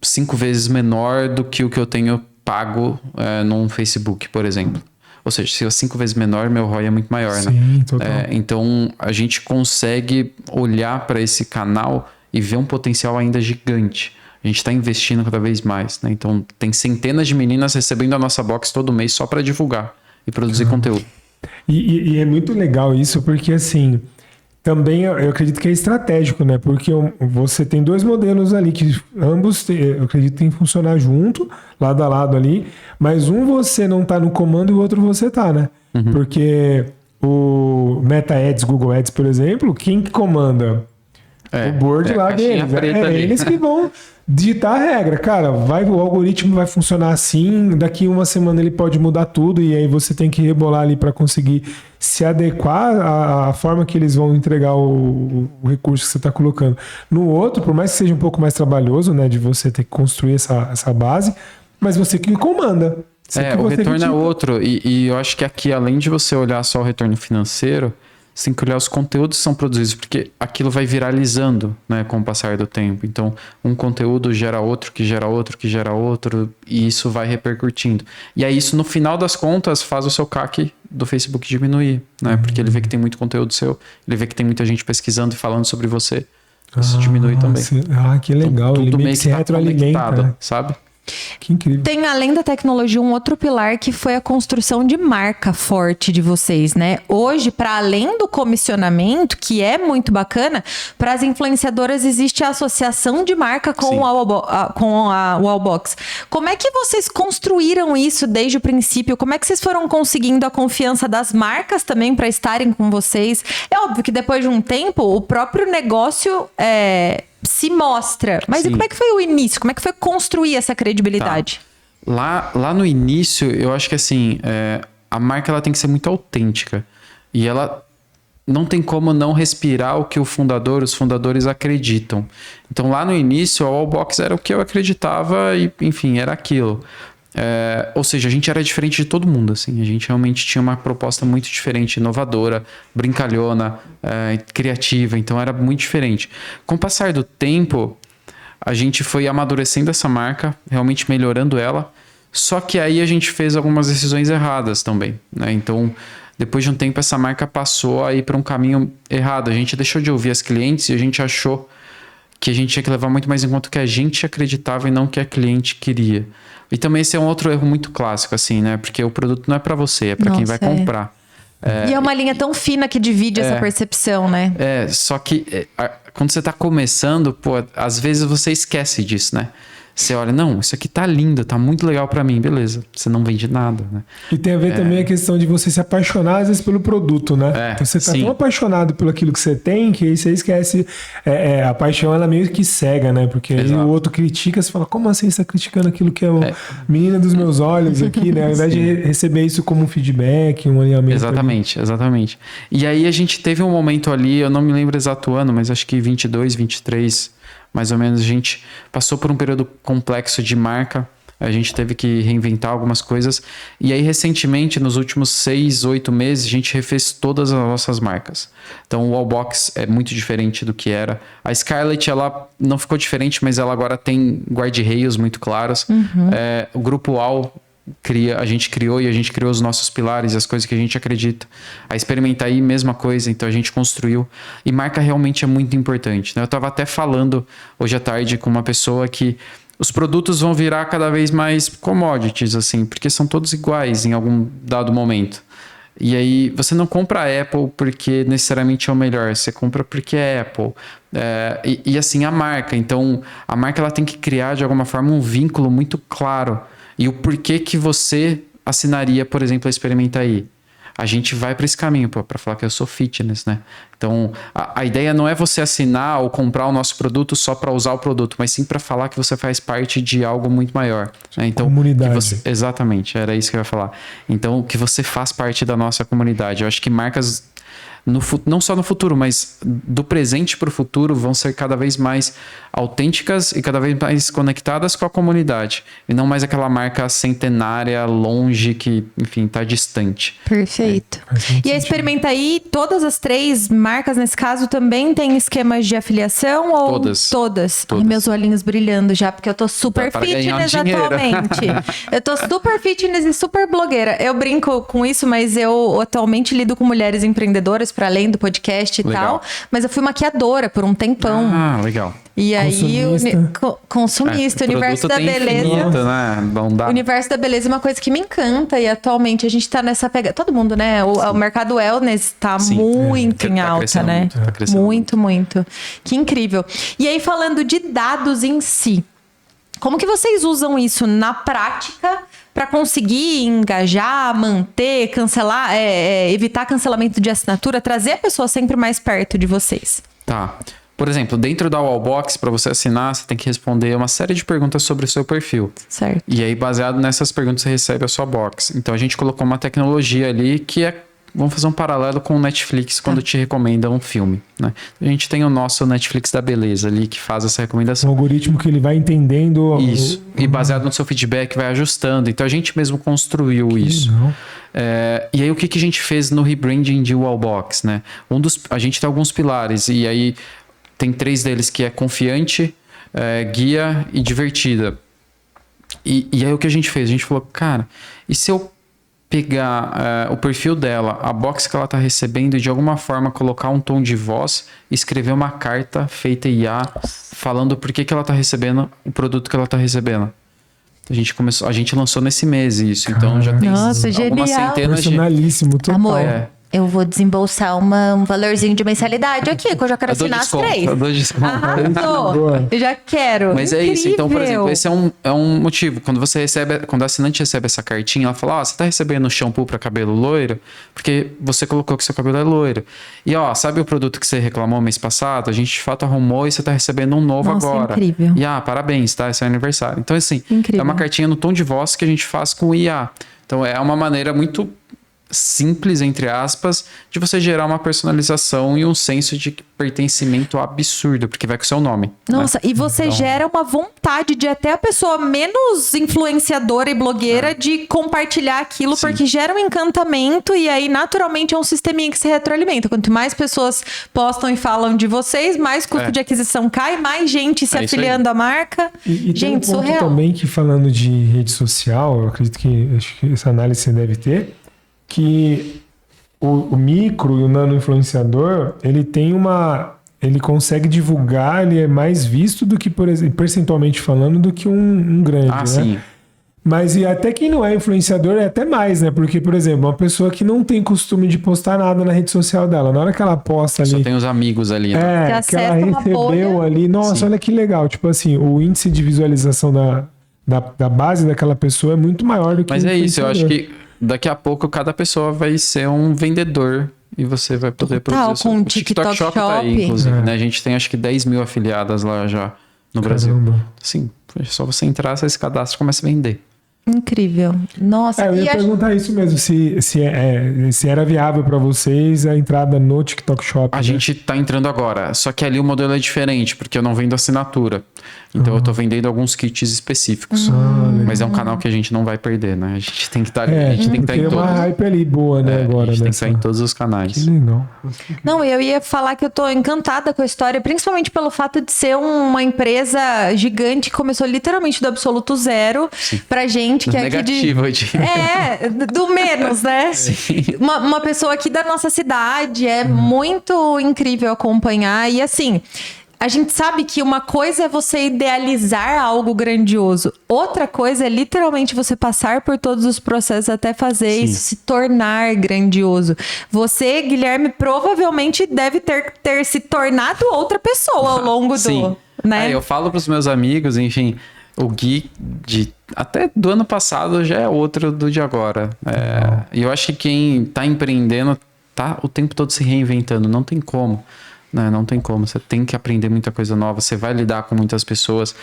5 vezes menor do que o que eu tenho pago num Facebook, por exemplo. Ou seja, se é 5 vezes menor, meu ROI é muito maior, né? Sim, total. Então, a gente consegue olhar para esse canal e ver um potencial ainda gigante. A gente está investindo cada vez mais, né? Então, tem centenas de meninas recebendo a nossa box todo mês só para divulgar e produzir conteúdo. E é muito legal isso, porque assim, também eu acredito que é estratégico, né? Porque você tem dois modelos ali que ambos, eu acredito, tem que funcionar junto, lado a lado ali, mas um você não tá no comando e o outro você tá, né? Porque o Meta Ads, Google Ads, por exemplo, quem que comanda? O board lá deles. Eles que vão digitar a regra. Cara, o algoritmo vai funcionar assim, daqui uma semana ele pode mudar tudo e aí você tem que rebolar ali para conseguir se adequar à forma que eles vão entregar o recurso que você está colocando. No outro, por mais que seja um pouco mais trabalhoso, né, de você ter que construir essa base, mas você que comanda. O retorno é outro. E eu acho que aqui, além de você olhar só o retorno financeiro, você tem que olhar os conteúdos que são produzidos, porque aquilo vai viralizando, né, com o passar do tempo. Então, um conteúdo gera outro, que gera outro, que gera outro, e isso vai repercutindo. E aí, isso, no final das contas, faz o seu CAC do Facebook diminuir, né? Porque ele vê que tem muito conteúdo seu, ele vê que tem muita gente pesquisando e falando sobre você. Isso diminui também. Que legal. Então, tudo ele meio que se retroalimenta, né? sabe? Que incrível. Tem, além da tecnologia, um outro pilar que foi a construção de marca forte de vocês, né? Hoje, para além do comissionamento, que é muito bacana, para as influenciadoras existe a associação de marca com a Wallbox. Como é que vocês construíram isso desde o princípio? Como é que vocês foram conseguindo a confiança das marcas também para estarem com vocês? É óbvio que depois de um tempo, o próprio negócio se mostra. Mas e como é que foi o início? Como é que foi construir essa credibilidade? Tá. Lá no início, eu acho que assim, a marca ela tem que ser muito autêntica. E ela não tem como não respirar o que os fundadores acreditam. Então lá no início, a Wallbox era o que eu acreditava e, enfim, era aquilo. Ou seja, a gente era diferente de todo mundo, assim. A gente realmente tinha uma proposta muito diferente, inovadora, brincalhona, criativa, então era muito diferente. Com o passar do tempo, a gente foi amadurecendo essa marca, realmente melhorando ela, só que aí a gente fez algumas decisões erradas também, né? Então, depois de um tempo, essa marca passou a ir para um caminho errado. A gente deixou de ouvir as clientes e a gente achou que a gente tinha que levar muito mais em conta o que a gente acreditava e não o que a cliente queria. E também esse é um outro erro muito clássico, assim, né? Porque o produto não é para você, é para quem vai comprar. E é uma linha tão fina que divide essa percepção, né? Só que quando você tá começando, às vezes você esquece disso, né? Você olha, não, isso aqui tá lindo, tá muito legal pra mim, beleza. Você não vende nada, né? E tem a ver também a questão de você se apaixonar, às vezes, pelo produto, né? Então você tá tão apaixonado pelo aquilo que você tem, que aí você esquece. A paixão, ela meio que cega, né? Porque aí o outro critica, você fala, como assim você tá criticando aquilo que é a menina dos meus olhos aqui, né? Ao invés de receber isso como um feedback, um alinhamento. Exatamente. E aí a gente teve um momento ali, eu não me lembro exato ano, mas acho que 22, 23, mais ou menos, a gente passou por um período complexo de marca. A gente teve que reinventar algumas coisas. E aí, recentemente, nos últimos 6, 8 meses, a gente refez todas as nossas marcas. Então, o Wallbox é muito diferente do que era. A Scarlett, ela não ficou diferente, mas ela agora tem guarda-reios muito claros. O Grupo Wall, a gente criou os nossos pilares, as coisas que a gente acredita. A Experimentaí, mesma coisa, então a gente construiu. E marca realmente é muito importante, né? Eu estava até falando hoje à tarde com uma pessoa que os produtos vão virar cada vez mais commodities, assim, porque são todos iguais em algum dado momento. E aí você não compra a Apple porque necessariamente é o melhor, você compra porque é Apple. E assim, a marca. Então, a marca ela tem que criar, de alguma forma, um vínculo muito claro. E o porquê que você assinaria, por exemplo, a Experimentaí. A gente vai para esse caminho, para falar que eu sou fitness, né? Então, a ideia não é você assinar ou comprar o nosso produto só para usar o produto, mas sim para falar que você faz parte de algo muito maior. Né? Então, comunidade. Exatamente, era isso que eu ia falar. Então, que você faz parte da nossa comunidade. Eu acho que marcas, não só no futuro, mas do presente para o futuro, vão ser cada vez mais autênticas e cada vez mais conectadas com a comunidade. E não mais aquela marca centenária, longe, que, enfim, está distante. Perfeito. E a Experimentaí, todas as 3 marcas, nesse caso, também tem esquemas de afiliação? Ou todas? Ai, meus olhinhos brilhando já, porque eu tô super fitness atualmente. Eu tô super fitness e super blogueira. Eu brinco com isso, mas eu atualmente lido com mulheres empreendedoras, para além do podcast e tal. Mas eu fui maquiadora por um tempão. Ah, legal. E aí, consumista, universo da beleza. Infinito, né? Não dá. O universo da beleza é uma coisa que me encanta e atualmente a gente tá nessa pegada. Todo mundo, né? O mercado wellness tá muito em alta, né? Tá muito. Que incrível. E aí, falando de dados em si, como que vocês usam isso na prática para conseguir engajar, manter, cancelar, evitar cancelamento de assinatura, trazer a pessoa sempre mais perto de vocês? Tá. Por exemplo, dentro da Wallbox, para você assinar, você tem que responder uma série de perguntas sobre o seu perfil. Certo. E aí, baseado nessas perguntas, você recebe a sua box. Então, a gente colocou uma tecnologia ali que é... Vamos fazer um paralelo com o Netflix quando te recomenda um filme, né? A gente tem o nosso Netflix da beleza ali, que faz essa recomendação. Um algoritmo que ele vai entendendo... Isso. E baseado no seu feedback, vai ajustando. Então, a gente mesmo construiu isso. E aí, o que a gente fez no rebranding de Wallbox, né? A gente tem alguns pilares. E aí... Tem 3 deles que é confiante, guia e divertida. E aí o que a gente fez? A gente falou, cara, e se eu pegar o perfil dela, a box que ela está recebendo e de alguma forma colocar um tom de voz, escrever uma carta feita IA falando por que ela está recebendo o produto que ela está recebendo. A gente lançou nesse mês isso, então já tem algumas centenas de... Personalíssimo, total. Amor. Eu vou desembolsar um valorzinho de mensalidade aqui, que eu já quero assinar as 3. Eu dou desconto. Eu já quero. Mas incrível. É isso. Então, por exemplo, esse é um motivo. Quando a assinante recebe essa cartinha, ela fala, você tá recebendo shampoo para cabelo loiro? Porque você colocou que seu cabelo é loiro. E sabe o produto que você reclamou mês passado? A gente de fato arrumou e você tá recebendo um novo agora. Incrível. E parabéns, tá? Esse é o aniversário. Então, assim, incrível. É uma cartinha no tom de voz que a gente faz com o IA. Então, é uma maneira muito simples, entre aspas, de você gerar uma personalização e um senso de pertencimento absurdo, porque vai com o seu nome. Nossa, né? E você gera uma vontade de até a pessoa menos influenciadora e blogueira de compartilhar aquilo, porque gera um encantamento e aí naturalmente é um sisteminha que se retroalimenta. Quanto mais pessoas postam e falam de vocês, mais custo de aquisição cai, mais gente se afiliando à marca. E gente, tem um ponto também que, falando de rede social, eu acredito acho que essa análise você deve ter, que o micro e o nano influenciador, ele consegue divulgar, ele é mais visto do que, por exemplo, percentualmente falando, do que um grande, né? Sim. Mas e até quem não é influenciador é até mais, né? Porque, por exemplo, uma pessoa que não tem costume de postar nada na rede social dela, na hora que ela posta ali... Só tem os amigos ali, né? que ela recebeu ali. Nossa, Sim. olha que legal. Tipo assim, o índice de visualização da base daquela pessoa é muito maior do que Mas o é isso, eu acho influenciador. que daqui a pouco cada pessoa vai ser um vendedor e você vai poder Total, produzir. com O o TikTok Shop tá Shop. aí, inclusive, É. né? A gente tem acho que 10 mil afiliadas lá já no Brasil. Caramba. Sim, é só você entrar, você se cadastra e começa a vender. Incrível. Nossa, Eu e ia a- perguntar isso mesmo, se era viável pra vocês a entrada no TikTok Shop. A né? gente tá entrando agora, só que ali o modelo é diferente, porque eu não vendo assinatura. Então eu tô vendendo alguns kits específicos. legal. Mas é um canal que a gente não vai perder, né? A gente tem que estar ali, É, a gente tem que estar porque em é uma todos. hype ali boa, né, É, agora, a gente né? tem que estar em todos os canais. Que legal. Não, eu ia falar que eu tô encantada com a história, principalmente pelo fato de ser uma empresa gigante que começou literalmente do absoluto zero pra gente que é aqui de... Negativo, eu diria. É, do menos, né? Uma pessoa aqui da nossa cidade, é muito incrível acompanhar. E assim, a gente sabe que uma coisa é você idealizar algo grandioso, outra coisa é literalmente você passar por todos os processos até fazer Sim. isso se tornar grandioso. Você, Guilherme, provavelmente deve ter se tornado outra pessoa ao longo Sim. do... Né? Eu falo pros meus amigos, enfim, o Gui até do ano passado já é outro do de agora. E eu acho que quem tá empreendendo tá o tempo todo se reinventando, não tem como. Né? Não tem como, você tem que aprender muita coisa nova, você vai lidar com muitas pessoas,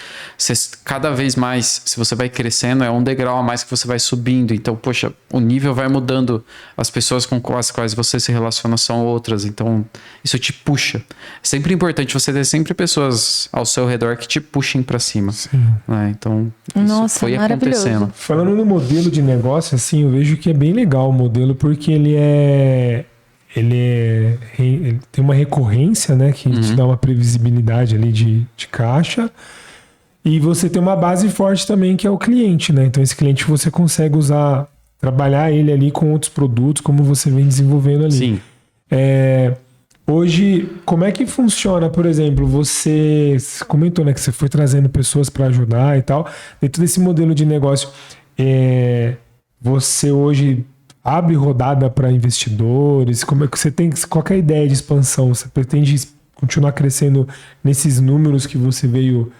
cada vez mais, se você vai crescendo, é um degrau a mais que você vai subindo, então, poxa, o nível vai mudando, as pessoas com as quais você se relaciona são outras, então isso te puxa. É sempre importante você ter sempre pessoas ao seu redor que te puxem pra cima. Né? Então, isso Nossa, foi maravilhoso. acontecendo. Falando no modelo de negócio, assim, eu vejo que é bem legal o modelo, porque ele tem uma recorrência, né? Que te dá uma previsibilidade ali de caixa. E você tem uma base forte também, que é o cliente, né? Então, esse cliente você consegue trabalhar ele ali com outros produtos, como você vem desenvolvendo ali. Sim. Hoje, como é que funciona, por exemplo, você comentou, né, que você foi trazendo pessoas para ajudar e tal. Dentro desse modelo de negócio, você hoje abre rodada para investidores? Como é que você tem? Qual que é a ideia de expansão? Você pretende continuar crescendo nesses números que você veio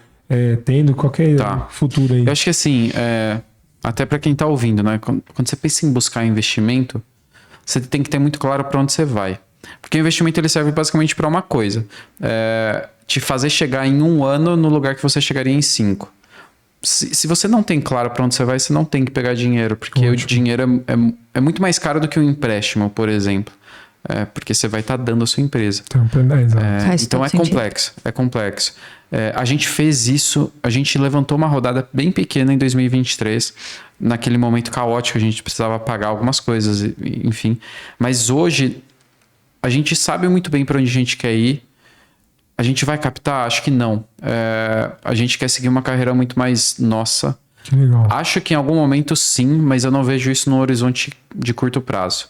tendo? Qual que é o futuro aí? Eu acho que assim, até para quem tá ouvindo, né? Quando você pensa em buscar investimento, você tem que ter muito claro para onde você vai. Porque o investimento ele serve basicamente para uma coisa: te fazer chegar em 1 ano no lugar que você chegaria em 5. Se você não tem claro para onde você vai, você não tem que pegar dinheiro, porque o dinheiro é muito mais caro do que um empréstimo, por exemplo. Porque você vai estar dando a sua empresa. Então é complexo. É complexo. A gente fez isso, a gente levantou uma rodada bem pequena em 2023, naquele momento caótico, a gente precisava pagar algumas coisas, enfim. Mas hoje, a gente sabe muito bem para onde a gente quer ir. A gente vai captar? Acho que não. A gente quer seguir uma carreira muito mais nossa. Que legal. Acho que em algum momento sim, mas eu não vejo isso no horizonte de curto prazo.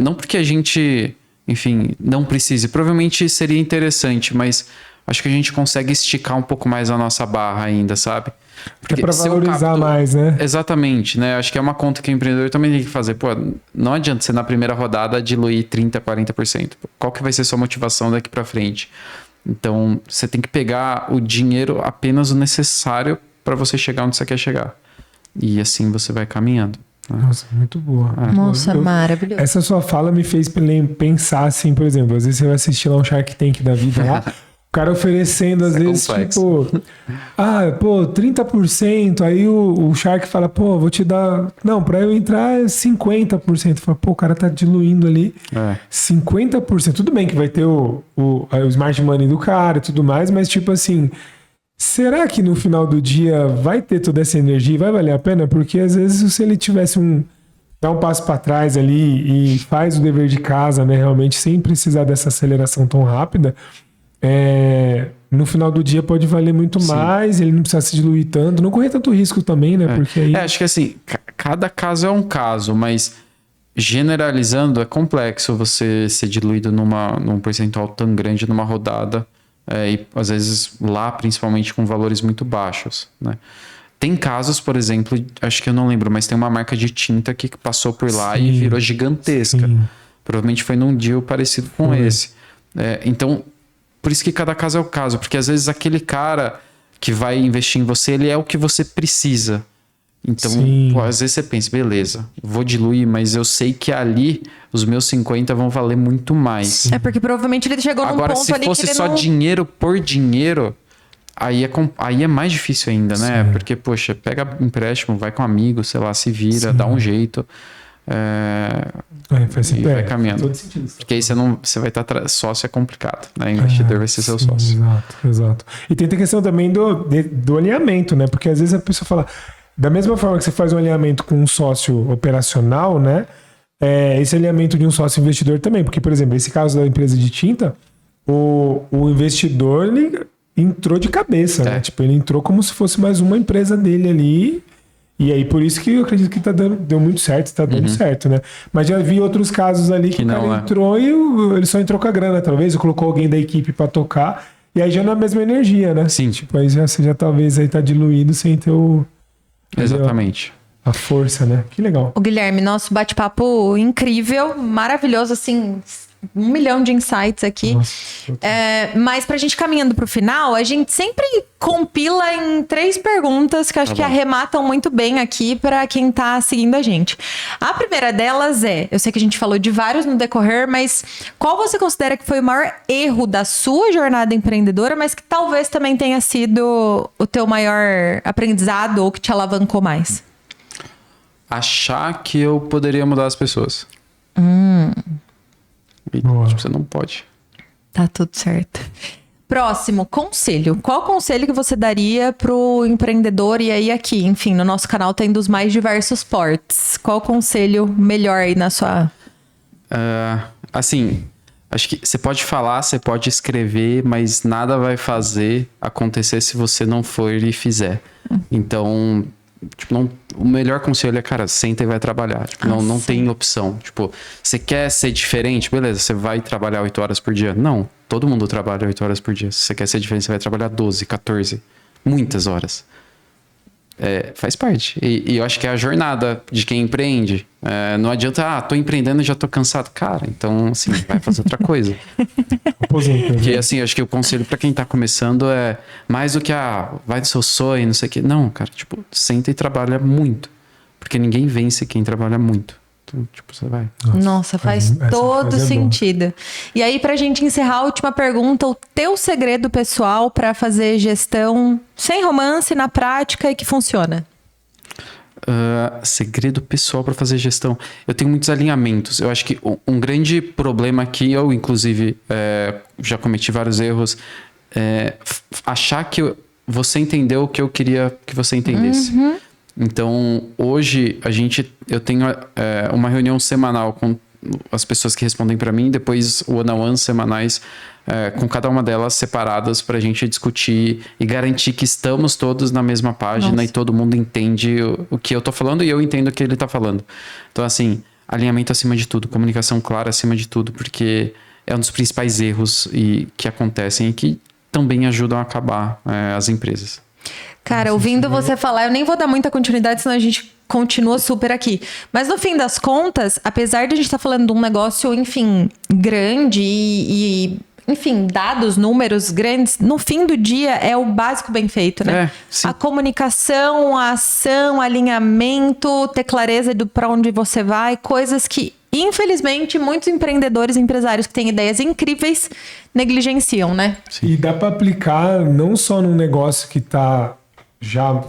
Não porque a gente, enfim, não precise. Provavelmente seria interessante, mas acho que a gente consegue esticar um pouco mais a nossa barra ainda, sabe? Porque para valorizar mais, né? Exatamente, né? Acho que é uma conta que o empreendedor também tem que fazer. Pô, não adianta você na primeira rodada diluir 30%, 40%. Qual que vai ser sua motivação daqui para frente? Então, você tem que pegar o dinheiro apenas o necessário para você chegar onde você quer chegar. E assim você vai caminhando. Né? Nossa, muito boa. Nossa, maravilhoso. Essa sua fala me fez pensar assim, por exemplo, às vezes você vai assistir lá um Shark Tank da vida lá, o cara oferecendo às vezes complexo. tipo, 30%, aí o Shark fala, vou te dar, não, para eu entrar é 50%. Fala, o cara tá diluindo ali 50%. Tudo bem que vai ter o smart money do cara e tudo mais, mas tipo assim, será que no final do dia vai ter toda essa energia e vai valer a pena? Porque às vezes se ele tivesse dá um passo para trás ali e faz o dever de casa, né, realmente sem precisar dessa aceleração tão rápida, no final do dia pode valer muito mais, ele não precisa se diluir tanto, não correr tanto risco também, né? Porque aí... acho que assim, cada caso é um caso, mas generalizando é complexo você ser diluído num percentual tão grande numa rodada, e às vezes lá principalmente com valores muito baixos, né? Tem casos, por exemplo, acho que eu não lembro, mas tem uma marca de tinta que passou por lá e virou gigantesca. Sim. Provavelmente foi num deal parecido com esse. Então, por isso que cada caso é o caso. Porque às vezes aquele cara que vai investir em você, ele é o que você precisa. Então, pô, às vezes você pensa, beleza, vou diluir, mas eu sei que ali os meus 50 vão valer muito mais. É porque provavelmente ele chegou num Agora, ponto se ali fosse que ele só não... dinheiro por dinheiro, aí é mais difícil ainda, né? Sim. Porque, poxa, pega empréstimo, vai com amigo, sei lá, se vira, dá um jeito. Faz E vai caminhando. todo sentido. Porque aí você vai estar sócio, é complicado, né? Investidor vai ser seu sócio. Exato. E tem a questão também do alinhamento, né? Porque às vezes a pessoa fala, da mesma forma que você faz um alinhamento com um sócio operacional, né? Esse alinhamento de um sócio investidor também. Porque, por exemplo, esse caso da empresa de tinta, o investidor, ele entrou de cabeça, né? Tipo, ele entrou como se fosse mais uma empresa dele ali. E aí, por isso que eu acredito que deu muito certo, tá dando certo, né? Mas já vi outros casos ali que o cara entrou e ele só entrou com a grana, talvez, ou colocou alguém da equipe pra tocar, e aí já não é a mesma energia, né? Sim. Tipo, aí você já talvez aí tá diluído sem ter Exatamente. a força, né? Que legal. O Guilherme, nosso bate-papo incrível, maravilhoso, assim, 1 milhão de insights aqui. Nossa, mas pra gente caminhando pro final, a gente sempre compila em 3 perguntas que eu acho que arrematam muito bem aqui pra quem tá seguindo a gente. A primeira delas eu sei que a gente falou de vários no decorrer, mas qual você considera que foi o maior erro da sua jornada empreendedora, mas que talvez também tenha sido o teu maior aprendizado ou que te alavancou mais? Achar que eu poderia mudar as pessoas. E, tipo, você não pode. Tá tudo certo. Próximo, conselho. Qual conselho que você daria pro empreendedor? E aí aqui, enfim, no nosso canal tem dos mais diversos portes. Qual conselho melhor aí na sua... Assim, acho que você pode falar, você pode escrever, mas nada vai fazer acontecer se você não for e fizer. Então... Tipo, o melhor conselho é, cara, senta e vai trabalhar. Tipo, não tem opção. Tipo, você quer ser diferente? Beleza, você vai trabalhar 8 horas por dia? Não, todo mundo trabalha 8 horas por dia. Se você quer ser diferente, você vai trabalhar 12, 14, muitas horas. Faz parte. E eu acho que é a jornada de quem empreende. Não adianta, tô empreendendo e já tô cansado. Cara, então, assim, vai fazer outra coisa. Porque, assim, acho que o conselho pra quem tá começando é mais do que, vai do seu sonho, não sei o quê. Não, cara, tipo, senta e trabalha muito. Porque ninguém vence quem trabalha muito. Então, tipo, você vai. Nossa, faz todo sentido. E aí, pra gente encerrar, a última pergunta, o teu segredo pessoal pra fazer gestão sem romance, na prática e que funciona? Segredo pessoal para fazer gestão. Eu tenho muitos alinhamentos. Eu acho que um grande problema aqui, eu inclusive já cometi vários erros, achar que você entendeu o que eu queria que você entendesse. Então, hoje eu tenho uma reunião semanal com as pessoas que respondem para mim, depois one-on-one semanais com cada uma delas separadas para a gente discutir e garantir que estamos todos na mesma página. Nossa. E todo mundo entende o que eu tô falando e eu entendo o que ele tá falando. Então, assim, alinhamento acima de tudo, comunicação clara acima de tudo, porque é um dos principais erros que acontecem e que também ajudam a acabar as empresas. Cara, ouvindo você falar, eu nem vou dar muita continuidade, senão a gente continua super aqui. Mas no fim das contas, apesar de a gente estar falando de um negócio, enfim, grande e enfim, dados, números grandes, no fim do dia é o básico bem feito, né? A comunicação, a ação, alinhamento, ter clareza para onde você vai, coisas que, infelizmente, muitos empreendedores e empresários que têm ideias incríveis negligenciam, né? Sim. E dá para aplicar não só num negócio que tá já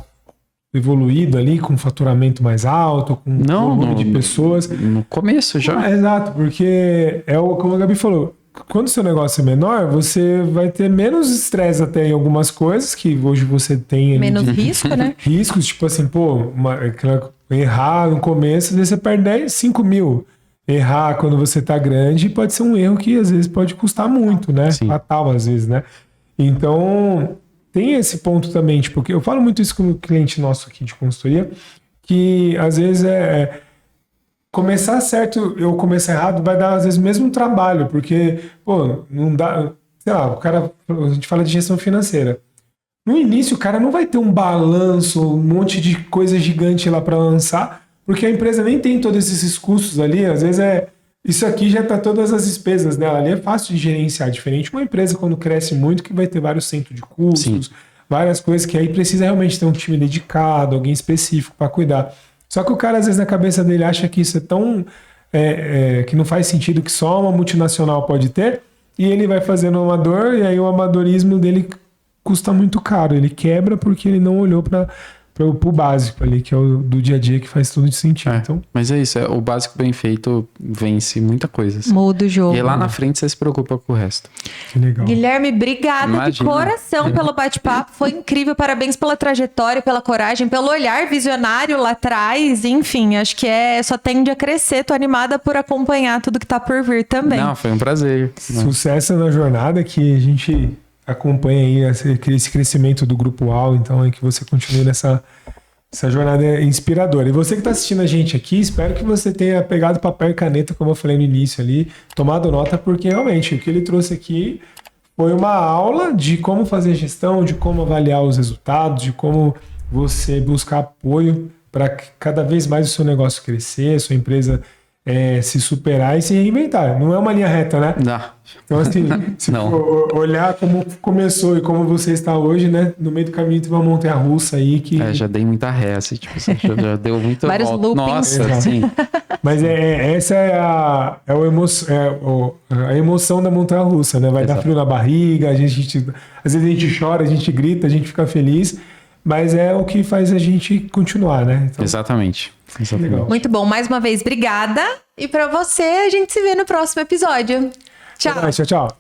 evoluído ali, com faturamento mais alto, com volume de pessoas. No começo já. Exato, porque como a Gabi falou, quando o seu negócio é menor, você vai ter menos estresse até em algumas coisas que hoje você tem. Menos risco, né? Riscos, tipo assim, errar no começo, às vezes você perde 5 mil. Errar quando você tá grande pode ser um erro que às vezes pode custar muito, né? Sim. Fatal, às vezes, né? Então, tem esse ponto também, tipo, eu falo muito isso com o cliente nosso aqui de consultoria, que às vezes começar certo ou começar errado vai dar, às vezes, mesmo trabalho, porque, não dá... Sei lá, a gente fala de gestão financeira. no início o cara não vai ter um balanço, um monte de coisa gigante lá para lançar, porque a empresa nem tem todos esses custos ali. Às vezes isso aqui já tá todas as despesas dela ali, é fácil de gerenciar, diferente uma empresa quando cresce muito, que vai ter vários centros de custos, Sim. várias coisas que aí precisa realmente ter um time dedicado, alguém específico para cuidar. Só que o cara, às vezes, na cabeça dele acha que isso é tão... que não faz sentido, que só uma multinacional pode ter, e ele vai fazendo um amador, e aí o amadorismo dele custa muito caro. Ele quebra porque ele não olhou para o básico ali, que é o do dia a dia, que faz tudo de sentido. Então, Mas é isso, o básico bem feito vence muita coisa. Assim. Muda o jogo. E aí lá na frente você se preocupa com o resto. que legal. Guilherme, obrigada de Imagina. coração pelo bate-papo. Foi incrível. Parabéns pela trajetória, pela coragem, pelo olhar visionário lá atrás. Enfim, acho que só tende a crescer. Tô animada por acompanhar tudo que tá por vir também. Não, foi um prazer. Sucesso na jornada, que a gente acompanha aí esse crescimento do Grupo UAU, então é que você continue essa jornada inspiradora. E você que está assistindo a gente aqui, espero que você tenha pegado papel e caneta, como eu falei no início ali, tomado nota, porque realmente o que ele trouxe aqui foi uma aula de como fazer gestão, de como avaliar os resultados, de como você buscar apoio para cada vez mais o seu negócio crescer, a sua empresa se superar e se reinventar. Não é uma linha reta, né? Não. Então, assim, se Não. for olhar como começou e como você está hoje, né? No meio do caminho tem uma montanha-russa aí que... Já dei muita ré, assim, tipo, já deu muito Vários volta. loopings. Nossa, Exato. assim. Mas essa é a emoção da montanha-russa, né? Vai dar Exato. frio na barriga, às vezes a gente chora, a gente grita, a gente fica feliz, mas é o que faz a gente continuar, né? Então, Exatamente. legal. Muito bom. Mais uma vez, obrigada. E pra você, a gente se vê no próximo episódio. Tchau. Tchau, tchau.